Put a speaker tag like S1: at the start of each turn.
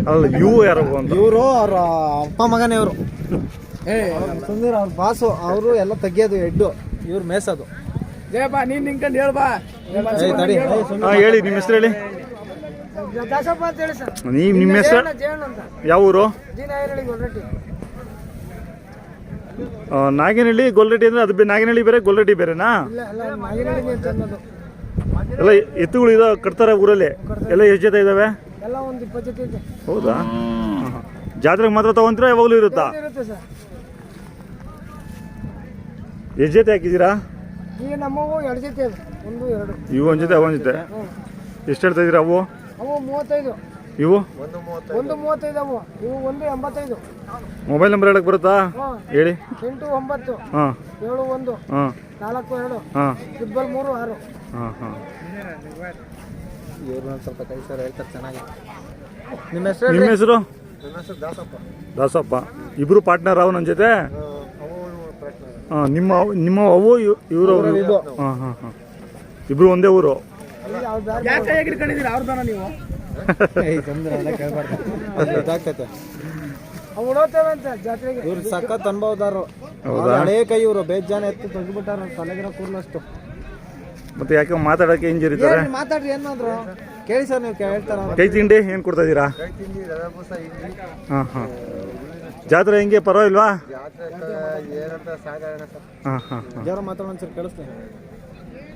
S1: ಅಲ್ಲ ಇವು ಯಾರು ಅಂತ
S2: ಇವರು ಅವ್ರ ಅಪ್ಪ ಮಗನೇ ಇವರು. ಸುಂದರ ಅವ್ರ ಬಾಸು, ಅವರು ಎಲ್ಲ ತೆಗಿಯೋದು ಹೆಡ್ಡು, ಇವ್ರು ಮೇಸೋದು.
S3: ಜಯಬಾ ನೀನ್ ನಿಂಕೊಂಡು ಹೇಳ್ಬಾ.
S1: ಹೇಳಿ ನಿಮ್ಮ ಹೆಸರು ಹೇಳಿ.
S3: ದಾಸಪ್ಪ ಅಂತ ಹೇಳಿ ಸರ್.
S1: ನಿಮ್ಮ ಹೆಸರು ಯಾವ ಊರು? ನಾಗೇನಹಳ್ಳಿ ಗೊಲ್ರೆಡ್ಡಿ ಅಂದ್ರೆ ಅದು ನಾಗೇನಹಳ್ಳಿ ಬೇರೆ ಗೊಲ್ರೆಡ್ಡಿ ಬೇರೆನಾ? ಎಲ್ಲ ಎತ್ತುಗಳು ಇದಾವ ಕಟ್ತಾರೆ ಊರಲ್ಲಿ. ಎಲ್ಲ ಎಷ್ಟು ಜೊತೆ ಇದಾವೆ? ಹೌದಾ? ಜಾತ್ರೆಗೆ ಮಾತ್ರ ತಗೊಂತೀರಾ ಯಾವಾಗಲೂ ಇರುತ್ತಾ? ಎಷ್ಟು ಜೊತೆ ಹಾಕಿದ್ದೀರಾ?
S3: ಈಗ ನಮ್ಮವು 2 ಜೊತೆ ಇದೆ, 1 2.
S1: ಇವು ಒಂದು ಜೊತೆ ಒಂದು ಜೊತೆ. ಎಷ್ಟು ಹೇಳ್ತಾ ಇದ್ದೀರಾ ಅವು?
S3: ಅವು 35.
S1: ಇವು
S3: 135 ಅವು. ಇವು 185.
S1: ಮೊಬೈಲ್ ನಂಬರ್ ಹೇಳಕ್ ಬರುತ್ತಾ? ಹೇಳಿ.
S3: 89
S1: ಹಾಂ
S3: 71
S1: ಹಾಂ
S3: 42
S1: ಹಾಂ
S3: 36.
S1: ಹಾಂ ಹಾಂ.
S2: ಇವ್ರು ಸ್ವಲ್ಪ ಕೈ ಸರ್ ಹೇಳ್ತಾರೆ ಚೆನ್ನಾಗಿ.
S1: ನಿಮ್ಮ ಹೆಸರು? ದಾಸಪ್ಪ. ಇಬ್ರು ಪಾರ್ಟ್ನರ್ ಅವು ನನ್ನ ಜೊತೆ? ಹಾಂ. ನಿಮ್ಮ ಅವು ಇವರು? ಹಾಂ ಹಾಂ ಹಾಂ. ಇಬ್ರು ಒಂದೇ ಊರು?
S3: ಯಾಕೆ ಹಿಡ್ಕೊಂಡಿದ್ದೀರಾ ಅವ್ರದಾನ ನೀವು?
S2: ಗೊತ್ತಾಗ್ತೈತೆ.
S3: ಅವು ಉಡೋತೇವೆ ಅಂತ ಜಾತ್ರೆಗೆ.
S2: ಇವ್ರು ಸಖತ್ ಅನುಭವದಾರರು. ಹಳೇ ಕೈ ಇವರು ಬೇಜಾನ ಎತ್ತು ತೆಗ್ದುಬಿಟ್ಟಾರ ತಲೆಗಿರೋ ಕೂರ್ಲಷ್ಟು.
S1: ಮತ್ತೆ ಯಾಕೆ ಮಾತಾಡೋಕ್ಕೆ ಹಿಂಜರಿತಾರೆ?
S2: ಮಾತಾಡ್ರಿ ಏನಾದ್ರು ಕೇಳಿ ಸರ್, ನೀವು ಹೇಳ್ತಾರ.
S1: ಕೈ ತಿಂಡಿ ಏನು ಕೊಡ್ತಾ ಇದ್ದೀರಾ? ಹಾಂ ಹಾಂ. ಜಾತ್ರೆ ಹೆಂಗೆ ಪರವಾಗಿಲ್ವಾ?
S2: ಜಾತ್ರೆ
S1: ಹಾಂ ಹಾಂ ಹಾಂ.
S2: ಜೋರ ಮಾತಾಡೋ ಒಂದ್ಸರಿ ಕೇಳಿಸ್ತೀನಿ.